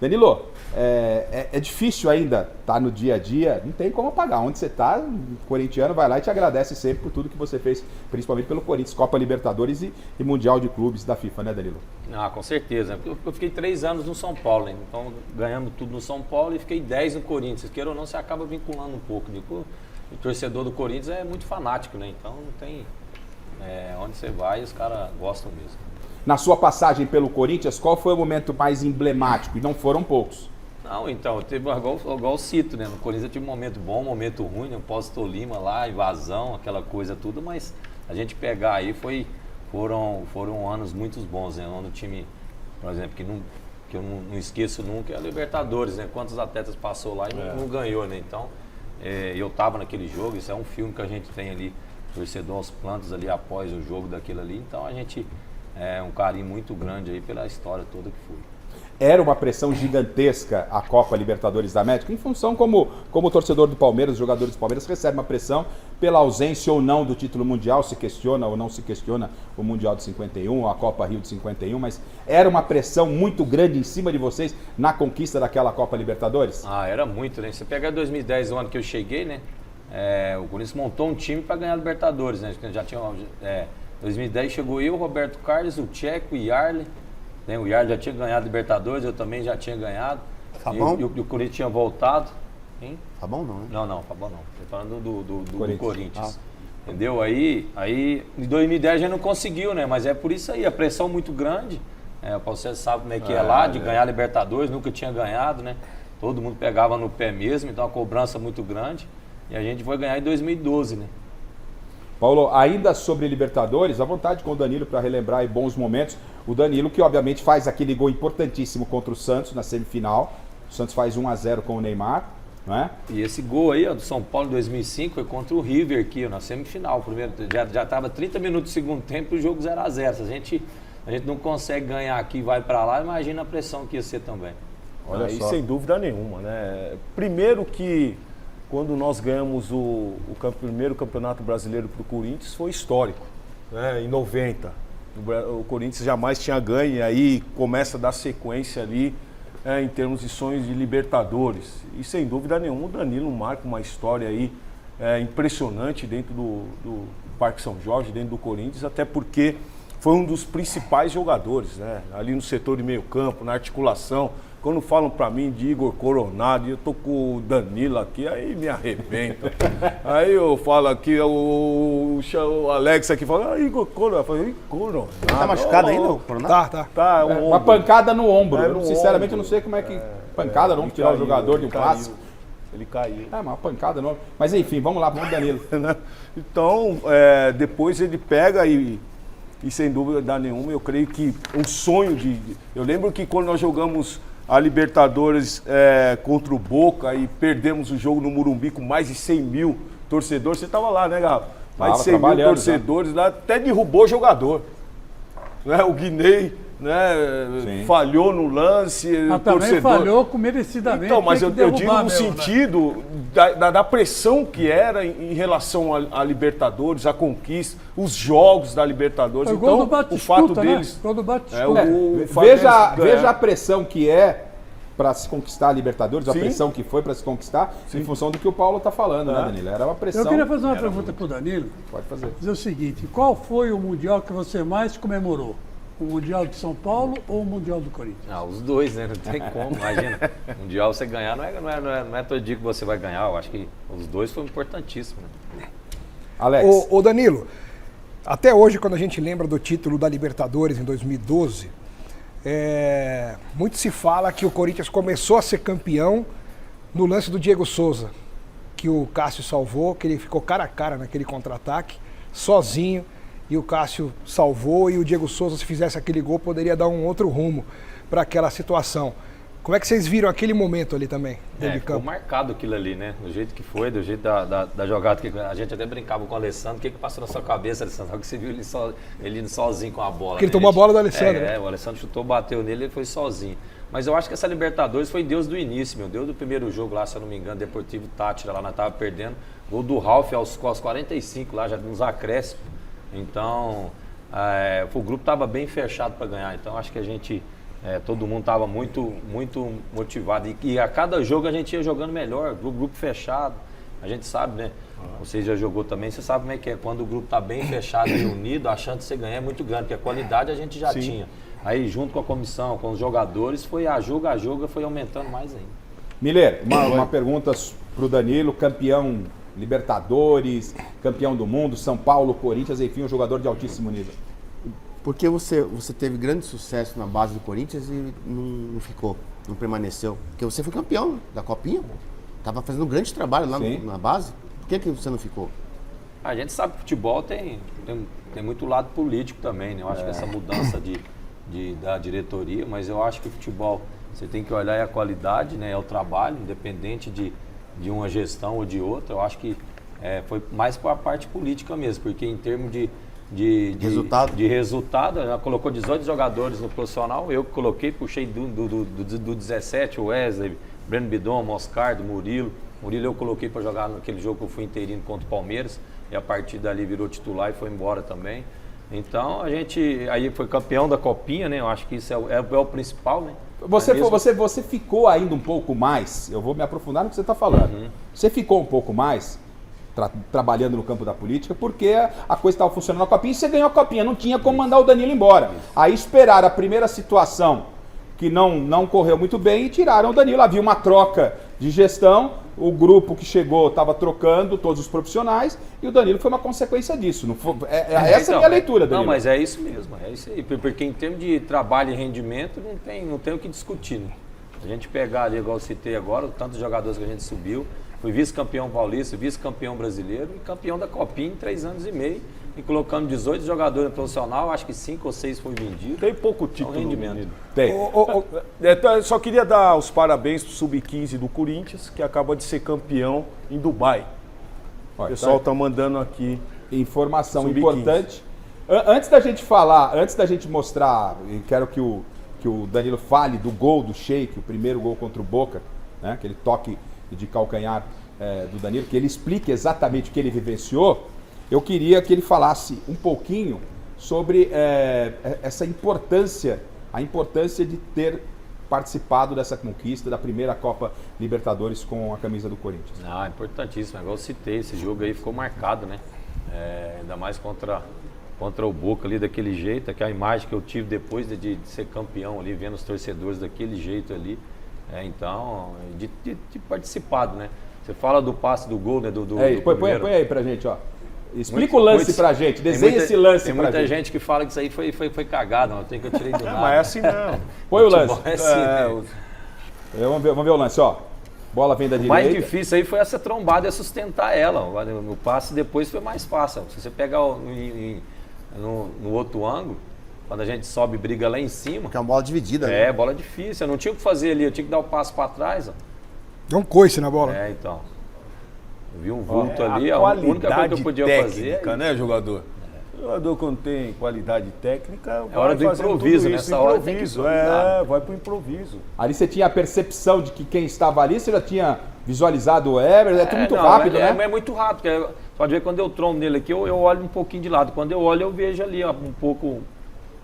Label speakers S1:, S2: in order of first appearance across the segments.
S1: Danilo, é difícil ainda estar no dia a dia, não tem como apagar. Onde você está, o corintiano vai lá e te agradece sempre por tudo que você fez, principalmente pelo Corinthians, Copa Libertadores e Mundial de Clubes da FIFA, né, Danilo?
S2: Ah, com certeza. Eu fiquei 3 anos no São Paulo, né? Então ganhamos tudo no São Paulo e fiquei 10 no Corinthians. Queira ou não, você acaba vinculando um pouco. O torcedor do Corinthians é muito fanático, né? Então não tem... onde você vai, os caras gostam mesmo.
S1: Na sua passagem pelo Corinthians, qual foi o momento mais emblemático? E não foram poucos.
S2: Não, então, teve igual eu cito, né? No Corinthians eu tive um momento bom, um momento ruim, né? O Pós-Tolima lá, invasão, aquela coisa tudo, mas a gente pegar aí foram anos muito bons, né? Onde o time, por exemplo, que eu não esqueço nunca, é a Libertadores, né? Quantos atletas passou lá e não ganhou, né? Então, eu tava naquele jogo, isso é um filme que a gente tem ali, torcedor aos plantos ali após o jogo daquilo ali, então a gente um carinho muito grande aí pela história toda que foi.
S1: Era uma pressão gigantesca a Copa Libertadores da América, em função como torcedor do Palmeiras, os jogadores do Palmeiras recebem uma pressão pela ausência ou não do título mundial, se questiona ou não se questiona o Mundial de 51, a Copa Rio de 51, mas era uma pressão muito grande em cima de vocês na conquista daquela Copa Libertadores?
S2: Ah, era muito, né? Você pegar 2010, o ano que eu cheguei, né? O Corinthians montou um time para ganhar a Libertadores, né? Já tinha 2010 chegou eu, Roberto Carlos, o Tcheco, o Yarley. Né? O Yarley já tinha ganhado a Libertadores, eu também já tinha ganhado.
S3: Fabão?
S2: E o Corinthians tinha voltado. Hein?
S3: Fabão não, né?
S2: Não, Fabão não. Estou falando do Corinthians.
S3: Ah.
S2: Entendeu? Aí em 2010 a gente não conseguiu, né? Mas é por isso aí, a pressão muito grande. O Paulo sabe como é que é lá, de ganhar a Libertadores, nunca tinha ganhado, né? Todo mundo pegava no pé mesmo, então a cobrança muito grande. E a gente foi ganhar em 2012, né?
S1: Paulo, ainda sobre Libertadores, à vontade com o Danilo para relembrar aí bons momentos. O Danilo que obviamente faz aquele gol importantíssimo contra o Santos na semifinal. O Santos faz 1-0 com o Neymar, não é?
S2: E esse gol aí, ó, do São Paulo em 2005 foi contra o River aqui, ó, na semifinal. Primeiro, já estava 30 minutos do segundo tempo e o jogo 0-0. Se a gente não consegue ganhar aqui e vai para lá, imagina a pressão que ia ser também.
S4: Olha aí, sem dúvida nenhuma, né? Primeiro que quando nós ganhamos o primeiro campeonato brasileiro para o Corinthians foi histórico, né? Em 90. O Corinthians jamais tinha ganho e aí começa a dar sequência ali em termos de sonhos de Libertadores. E sem dúvida nenhuma o Danilo marca uma história aí impressionante dentro do Parque São Jorge, dentro do Corinthians, até porque foi um dos principais jogadores, né? Ali no setor de meio campo, na articulação. Quando falam pra mim de Igor Coronado, eu tô com o Danilo aqui, aí me arrebenta. Aí eu falo aqui, o Alex aqui fala, Igor Coronado. Eu falo, Igor Coronado.
S3: Tá machucado ainda, o Coronado?
S4: Tá.
S1: Uma pancada no ombro.
S4: No
S1: Sinceramente,
S4: ombro.
S1: eu não sei como é que... Pancada no ombro, tirar o jogador de um clássico.
S4: Ele caiu.
S1: Uma pancada no ombro. Mas enfim, vamos lá, vamos Danilo.
S4: Então, depois ele pega e sem dúvida nenhuma, eu creio que um sonho de... Eu lembro que quando nós jogamos a Libertadores contra o Boca e perdemos o jogo no Morumbi com mais de 100 mil torcedores. Você estava lá, né, Galo? Mais de 100 mil torcedores lá, até derrubou jogador. Né? O Guinei, né, falhou no lance,
S5: mas
S4: o torcedor...
S5: também falhou com merecidamente.
S4: Então, mas eu digo no sentido da pressão que era em relação a Libertadores, a conquista, os jogos da Libertadores.
S5: Então,
S4: o fato deles...
S5: Gol do Batistuta.
S1: Veja a pressão que é para se conquistar a Libertadores, a pressão que foi para se conquistar, em função do que o Paulo está falando, né, Danilo? Era uma pressão...
S5: Eu queria fazer uma pergunta para o Danilo.
S1: Pode fazer.
S5: Dizer o seguinte, qual foi o Mundial que você mais comemorou? O Mundial de São Paulo ou o Mundial do Corinthians?
S2: Os dois, né? Não tem como, imagina. O Mundial você ganhar não é todo dia que você vai ganhar. Eu acho que os dois foram importantíssimos. Né?
S1: Alex.
S6: Ô Danilo, até hoje quando a gente lembra do título da Libertadores em 2012, muito se fala que o Corinthians começou a ser campeão no lance do Diego Souza, que o Cássio salvou, que ele ficou cara a cara naquele contra-ataque, sozinho. E o Cássio salvou e o Diego Souza, se fizesse aquele gol, poderia dar um outro rumo para aquela situação. Como é que vocês viram aquele momento ali também, dentro de campo?
S2: Ficou marcado aquilo ali, né? Do jeito que foi, do jeito da jogada. Que a gente até brincava com o Alessandro. O que passou na sua cabeça, Alessandro? Que você viu ele sozinho com a bola.
S6: Porque ele tomou a bola do Alessandro.
S2: O Alessandro chutou, bateu nele, ele foi sozinho. Mas eu acho que essa Libertadores foi Deus do início, meu. Deus do primeiro jogo lá, se eu não me engano, Deportivo Táchira, lá nós tava perdendo. Gol do Ralf aos 45 lá, já nos acréscimos. Então, o grupo estava bem fechado para ganhar. Então, acho que a gente todo mundo estava muito motivado. E a cada jogo a gente ia jogando melhor, grupo fechado. A gente sabe, né? Você já jogou também, você sabe como é que é. Quando o grupo está bem fechado e unido, a chance de você ganhar é muito grande, porque a qualidade a gente já tinha. Aí, junto com a comissão, com os jogadores, foi a jogo foi aumentando mais ainda.
S1: Miller, uma pergunta para o Danilo, campeão Libertadores, campeão do mundo, São Paulo, Corinthians, enfim, um jogador de altíssimo nível.
S3: Por que você teve grande sucesso na base do Corinthians e não ficou, não permaneceu? Porque você foi campeão da Copinha, estava fazendo um grande trabalho lá na base. Por que você não ficou?
S2: A gente sabe que futebol tem muito lado político também, né? Eu acho que essa mudança da diretoria, mas eu acho que o futebol, você tem que olhar a qualidade, né? É o trabalho, independente de uma gestão ou de outra. Eu acho que foi mais para a parte política mesmo, porque em termos de resultado, ela colocou 18 jogadores no profissional, eu coloquei, puxei do 17, o Wesley, Breno Bidon, Moscardo, Murilo eu coloquei para jogar naquele jogo que eu fui interino contra o Palmeiras, e a partir dali virou titular e foi embora também. Então a gente aí foi campeão da Copinha, né? Eu acho que isso é o principal, né?
S1: Você ficou ainda um pouco mais, eu vou me aprofundar no que você está falando, você ficou um pouco mais trabalhando no campo da política, porque a coisa estava funcionando na Copinha e você ganhou a Copinha, não tinha como mandar o Danilo embora. Aí esperaram a primeira situação que não correu muito bem e tiraram o Danilo. Havia uma troca de gestão, o grupo que chegou estava trocando todos os profissionais e o Danilo foi uma consequência disso. Não foi, essa é a minha leitura, Danilo.
S2: Não, mas é isso mesmo, é isso aí. Porque em termos de trabalho e rendimento não tem o que discutir. Né? A gente pegar ali, igual eu citei agora, tantos jogadores que a gente subiu, fui vice-campeão paulista, vice-campeão brasileiro e campeão da Copinha em 3 anos e meio. E colocando 18 jogadores no profissional, acho que 5 ou 6 foi vendido.
S4: Tem pouco título.
S2: Rendimento.
S4: Tem. Só queria dar os parabéns para o Sub-15 do Corinthians, que acaba de ser campeão em Dubai. O pessoal está mandando aqui.
S1: Informação importante. Antes da gente mostrar, quero que o Danilo fale do gol do Sheik, o primeiro gol contra o Boca, né, aquele toque de calcanhar do Danilo, que ele explique exatamente o que ele vivenciou. Eu queria que ele falasse um pouquinho sobre essa importância, a importância de ter participado dessa conquista da primeira Copa Libertadores com a camisa do Corinthians.
S2: Importantíssimo, igual eu citei, esse jogo aí ficou marcado, né? Ainda mais contra o Boca ali daquele jeito, aquela imagem que eu tive depois de ser campeão ali, vendo os torcedores daquele jeito ali. Então, de participado, né? Você fala do passe do gol, né?
S1: Põe aí pra gente, ó. Explica o lance pra gente, desenha esse lance pra gente.
S2: Tem muita gente que fala que isso aí foi cagado, não tem que eu tirei do nada.
S4: Mas é assim não.
S1: Põe o lance.
S2: É assim,
S1: vamos ver o lance, ó. Bola vem da direita.
S2: O mais difícil aí foi essa trombada e sustentar ela. O passe depois foi mais fácil. Se você pegar no outro ângulo, quando a gente sobe e briga lá em cima...
S3: Porque é uma bola dividida, né?
S2: Bola difícil. Eu não tinha o que fazer ali, eu tinha que dar o passo para trás. Ó.
S6: Deu um coice na bola.
S2: Então. Eu vi um vulto ali, a única coisa que eu podia
S4: técnica,
S2: fazer...
S4: né, jogador? O jogador, quando tem qualidade técnica...
S2: É hora do improviso, nessa hora tem que improvisar.
S4: Vai pro improviso.
S1: Ali você tinha a percepção de que quem estava ali, você já tinha visualizado o Ever, tudo muito rápido, né?
S2: É muito rápido, pode ver quando eu trombo nele aqui, eu olho um pouquinho de lado. Quando eu olho, eu vejo ali um pouco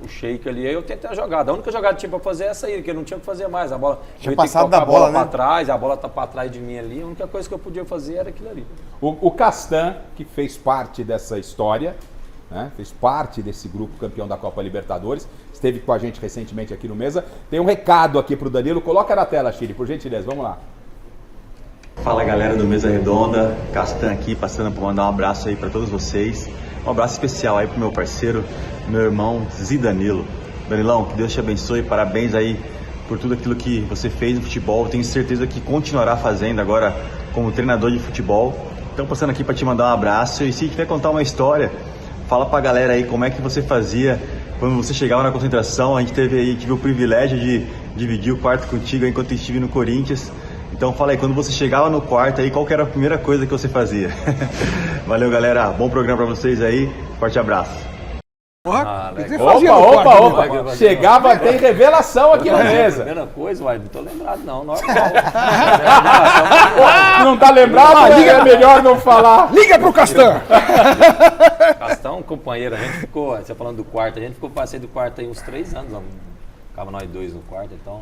S2: o Sheik ali, aí eu tentei a jogada. A única jogada que tinha pra fazer é essa aí, que eu não tinha que fazer mais. A bola,
S3: tinha passado da bola, né?
S2: Pra trás, a bola tá pra trás de mim ali, a única coisa que eu podia fazer era aquilo ali.
S1: O Castan, que fez parte dessa história, né, fez parte desse grupo campeão da Copa Libertadores, esteve com a gente recentemente aqui no Mesa, tem um recado aqui pro Danilo, coloca na tela, Chile, por gentileza, vamos lá.
S7: Fala galera do Mesa Redonda, Castan aqui, passando para mandar um abraço aí para todos vocês, um abraço especial aí pro meu parceiro, meu irmão Zidanilo. Danilão, que Deus te abençoe, parabéns aí por tudo aquilo que você fez no futebol, tenho certeza que continuará fazendo agora como treinador de futebol. Então passando aqui para te mandar um abraço e se quiser contar uma história, fala pra galera aí como é que você fazia quando você chegava na concentração. A gente tive o privilégio de dividir o quarto contigo enquanto estive no Corinthians. Então fala aí, quando você chegava no quarto aí, qual que era a primeira coisa que você fazia? Valeu galera, bom programa pra vocês aí, forte abraço.
S1: Opa! Chegava, tem revelação aqui na mesa.
S2: Primeira coisa, não tô lembrado não, normal.
S1: Não tá lembrado? Liga, é melhor não falar.
S6: Liga pro Castan.
S2: Castan, companheiro, a gente ficou, você falando do quarto, a gente ficou, passei do quarto aí uns 3 anos, ficava nós dois no quarto, então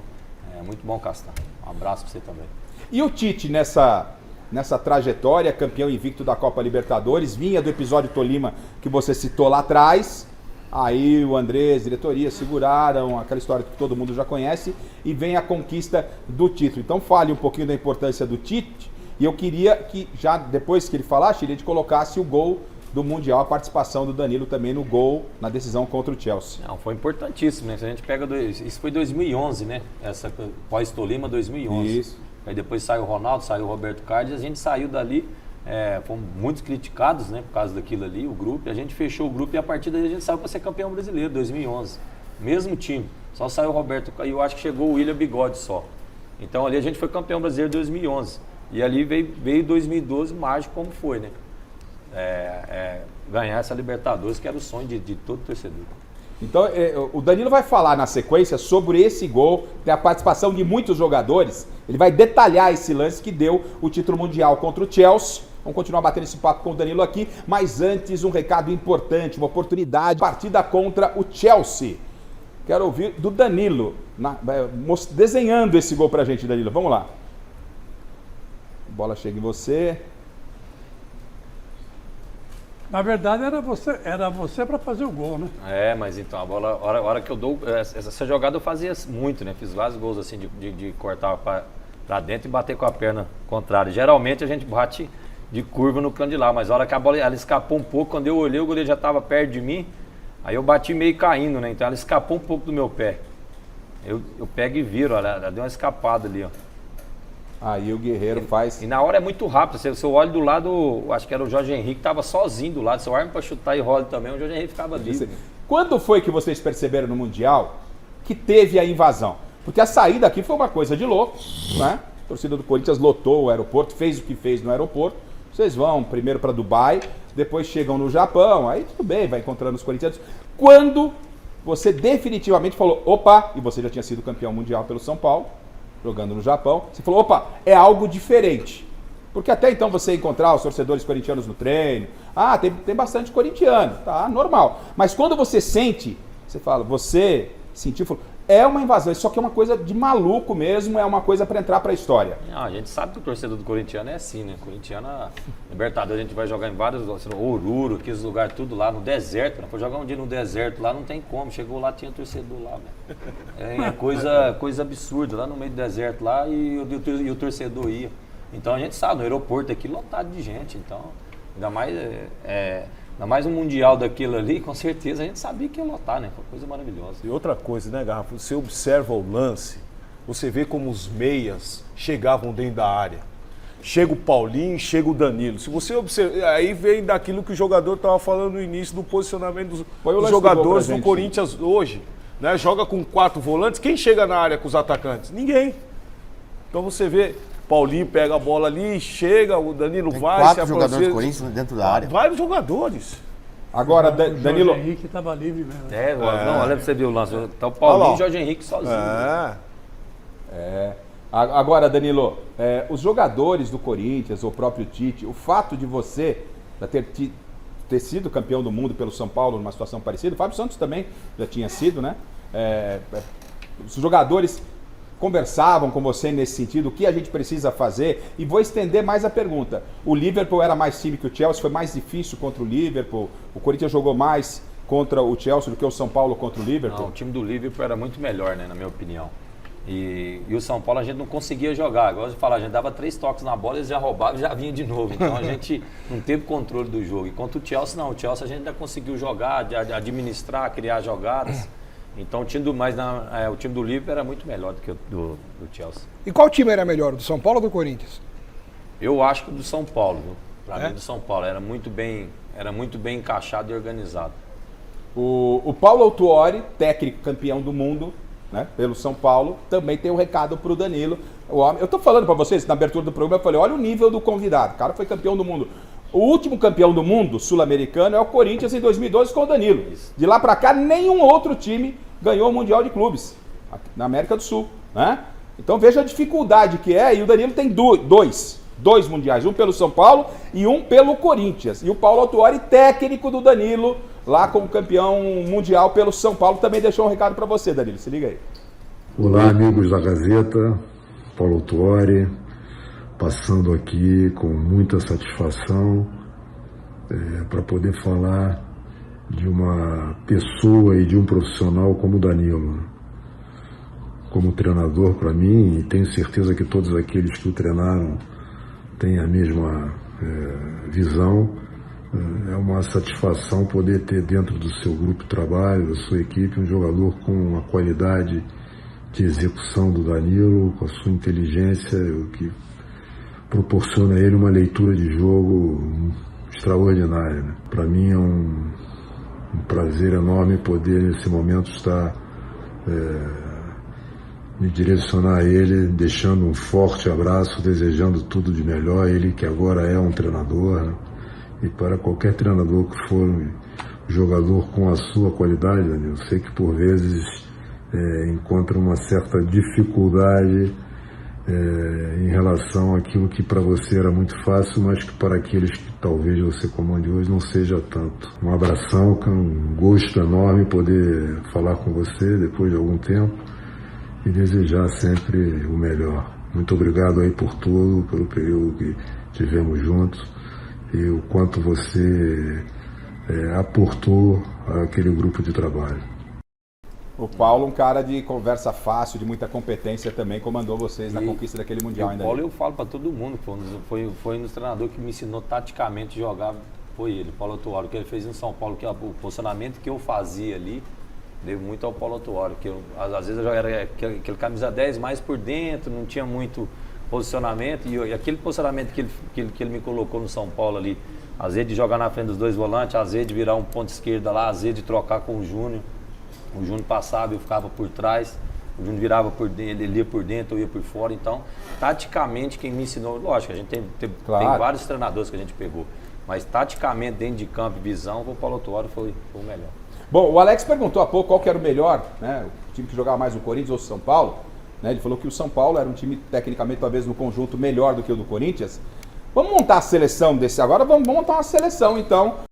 S2: é muito bom, Castan. Um abraço para você também.
S1: E o Tite nessa trajetória, campeão invicto da Copa Libertadores, vinha do episódio Tolima que você citou lá atrás, aí o Andrés, diretoria, seguraram aquela história que todo mundo já conhece e vem a conquista do título. Então fale um pouquinho da importância do Tite e eu queria que já depois que ele falasse, ele colocasse o gol do Mundial, a participação do Danilo também no gol, na decisão contra o Chelsea.
S2: Não, foi importantíssimo, né? Se a gente pega, isso foi 2011, né? Essa pós-Tolima 2011.
S1: Isso.
S2: Aí depois saiu o Ronaldo, saiu o Roberto Carlos, e a gente saiu dali, fomos muito criticados, né? Por causa daquilo ali, o grupo, e a gente fechou o grupo e a partir daí a gente saiu para ser campeão brasileiro, 2011. Mesmo time, só saiu o Roberto Carlos, e eu acho que chegou o William Bigode só. Então ali a gente foi campeão brasileiro em 2011. E ali veio 2012, mágico como foi, né? Ganhar essa Libertadores, que era o sonho de todo torcedor.
S1: Então, o Danilo vai falar na sequência sobre esse gol, tem a participação de muitos jogadores, ele vai detalhar esse lance que deu o título mundial contra o Chelsea. Vamos continuar batendo esse papo com o Danilo aqui, mas antes um recado importante, uma oportunidade, partida contra o Chelsea. Quero ouvir do Danilo, desenhando esse gol pra gente, Danilo. Vamos lá. A bola chega em você.
S5: Na verdade, era você para fazer o gol, né?
S2: Mas então, a bola, a hora que eu dou, essa jogada eu fazia muito, né? Fiz vários gols assim, de cortar para dentro e bater com a perna contrária. Geralmente a gente bate de curva no canto de lá, mas a hora que a bola ela escapou um pouco, quando eu olhei, o goleiro já estava perto de mim, aí eu bati meio caindo, né? Então ela escapou um pouco do meu pé. Eu pego e viro, ela deu uma escapada ali, ó.
S1: Aí o Guerreiro faz...
S2: E na hora é muito rápido, se eu olho do lado, acho que era o Jorge Henrique, estava sozinho do lado, se eu armo para chutar e rolo também, o Jorge Henrique ficava livre.
S1: Quando foi que vocês perceberam no Mundial que teve a invasão? Porque a saída aqui foi uma coisa de louco, né? A torcida do Corinthians lotou o aeroporto, fez o que fez no aeroporto. Vocês vão primeiro para Dubai, depois chegam no Japão, aí tudo bem, vai encontrando os corintianos. Quando você definitivamente falou, opa, e você já tinha sido campeão mundial pelo São Paulo, jogando no Japão, você falou, opa, é algo diferente. Porque até então você encontrar os torcedores corintianos no treino, tem bastante corintiano, tá, normal. Mas quando você sente, você fala, você sentiu, falou, é uma invasão, só que é uma coisa de maluco mesmo, é uma coisa para entrar para a história.
S2: Não, a gente sabe que o torcedor do corintiano é assim, né? Corintiano, Libertadores, a gente vai jogar em vários, Oruro, aqueles lugares, tudo lá no deserto. Foi jogar um dia no deserto lá, não tem como. Chegou lá, tinha torcedor lá, velho. É coisa absurda, lá no meio do deserto lá, e o torcedor ia. Então a gente sabe, no aeroporto aqui lotado de gente, então, ainda mais um mundial daquilo ali, com certeza a gente sabia que ia lotar, né? Foi uma coisa maravilhosa.
S4: E outra coisa, né, Garrafa? Você observa o lance, você vê como os meias chegavam dentro da área. Chega o Paulinho, chega o Danilo. Se você observar, aí vem daquilo que o jogador estava falando no início do posicionamento dos jogadores do Corinthians hoje. Né? Joga com 4 volantes, quem chega na área com os atacantes? Ninguém. Então você vê, Paulinho pega a bola ali, chega, o Danilo
S3: tem
S4: vai,
S3: 4 jogadores do Corinthians dentro da área.
S4: Vários jogadores.
S1: Agora, Danilo...
S5: O Jorge Henrique estava livre mesmo.
S2: Não, olha pra você ver o lance. Tá o Paulinho e o Jorge Henrique sozinho.
S1: Agora, Danilo, os jogadores do Corinthians, o próprio Tite, o fato de você ter sido campeão do mundo pelo São Paulo numa situação parecida, o Fábio Santos também já tinha sido, né? Os jogadores conversavam com você nesse sentido, o que a gente precisa fazer, e vou estender mais a pergunta. O Liverpool era mais time que o Chelsea, foi mais difícil contra o Liverpool, o Corinthians jogou mais contra o Chelsea do que o São Paulo contra o Liverpool?
S2: Não, o time do Liverpool era muito melhor, né, na minha opinião. E o São Paulo a gente não conseguia jogar, agora de falar, a gente dava 3 toques na bola, eles já roubavam e já vinha de novo, então a gente não teve controle do jogo. E contra o Chelsea não, o Chelsea a gente ainda conseguiu jogar, administrar, criar jogadas. Então o time do Liverpool era muito melhor do que o do Chelsea.
S6: E qual time era melhor, do São Paulo ou do Corinthians?
S2: Eu acho que o do São Paulo, viu? Para mim do São Paulo, era muito bem encaixado e organizado.
S1: O Paulo Autuori, técnico campeão do mundo, né, pelo São Paulo, também tem um recado para o Danilo. Eu estou falando para vocês, na abertura do programa, eu falei, olha o nível do convidado, o cara foi campeão do mundo. O último campeão do mundo sul-americano é o Corinthians em 2012 com o Danilo. Isso. De lá para cá, nenhum outro time ganhou o Mundial de Clubes na América do Sul, né? Então veja a dificuldade que é, e o Danilo tem dois mundiais, um pelo São Paulo e um pelo Corinthians. E o Paulo Autuori, técnico do Danilo, lá como campeão mundial pelo São Paulo, também deixou um recado para você, Danilo, se liga aí.
S8: Olá, amigos da Gazeta, Paulo Tuori, passando aqui com muita satisfação para poder falar de uma pessoa e de um profissional como o Danilo. Como treinador, para mim, e tenho certeza que todos aqueles que o treinaram têm a mesma visão, é uma satisfação poder ter dentro do seu grupo de trabalho, da sua equipe, um jogador com a qualidade de execução do Danilo, com a sua inteligência, o que proporciona a ele uma leitura de jogo extraordinária, né? Para mim é um prazer enorme poder nesse momento estar me direcionar a ele, deixando um forte abraço, desejando tudo de melhor, ele que agora é um treinador, né? E para qualquer treinador que for um jogador com a sua qualidade, Danilo, eu sei que por vezes encontra uma certa dificuldade em relação àquilo que para você era muito fácil, mas que para aqueles que talvez você comande hoje não seja tanto. Um abração, um gosto enorme poder falar com você depois de algum tempo e desejar sempre o melhor. Muito obrigado aí por tudo, pelo período que tivemos juntos e o quanto você aportou àquele grupo de trabalho.
S1: O Paulo, um cara de conversa fácil, de muita competência também, comandou vocês na conquista daquele Mundial ainda.
S2: O Paulo, eu falo para todo mundo, foi um dos treinadores que me ensinou taticamente a jogar, foi ele, Paulo Tuori, que ele fez em São Paulo, que o posicionamento que eu fazia ali, devo muito ao Paulo Tuori, que às vezes eu era aquele camisa 10 mais por dentro, não tinha muito posicionamento, e aquele posicionamento que ele me colocou no São Paulo ali, às vezes de jogar na frente dos dois volantes, às vezes de virar um ponto esquerda lá, às vezes de trocar com o Júnior. O Júnior passava, eu ficava por trás, o Júnior virava por dentro, ele ia por dentro, eu ia por fora. Então, taticamente, quem me ensinou, lógico, a gente tem vários treinadores que a gente pegou, mas taticamente, dentro de campo e visão, o Paulo Tuori foi o melhor.
S1: Bom, o Alex perguntou há pouco qual que era o melhor, né? O time que jogava mais no Corinthians ou São Paulo. Né? Ele falou que o São Paulo era um time, tecnicamente, talvez no conjunto, melhor do que o do Corinthians. Vamos montar a seleção desse agora? Vamos montar uma seleção, então.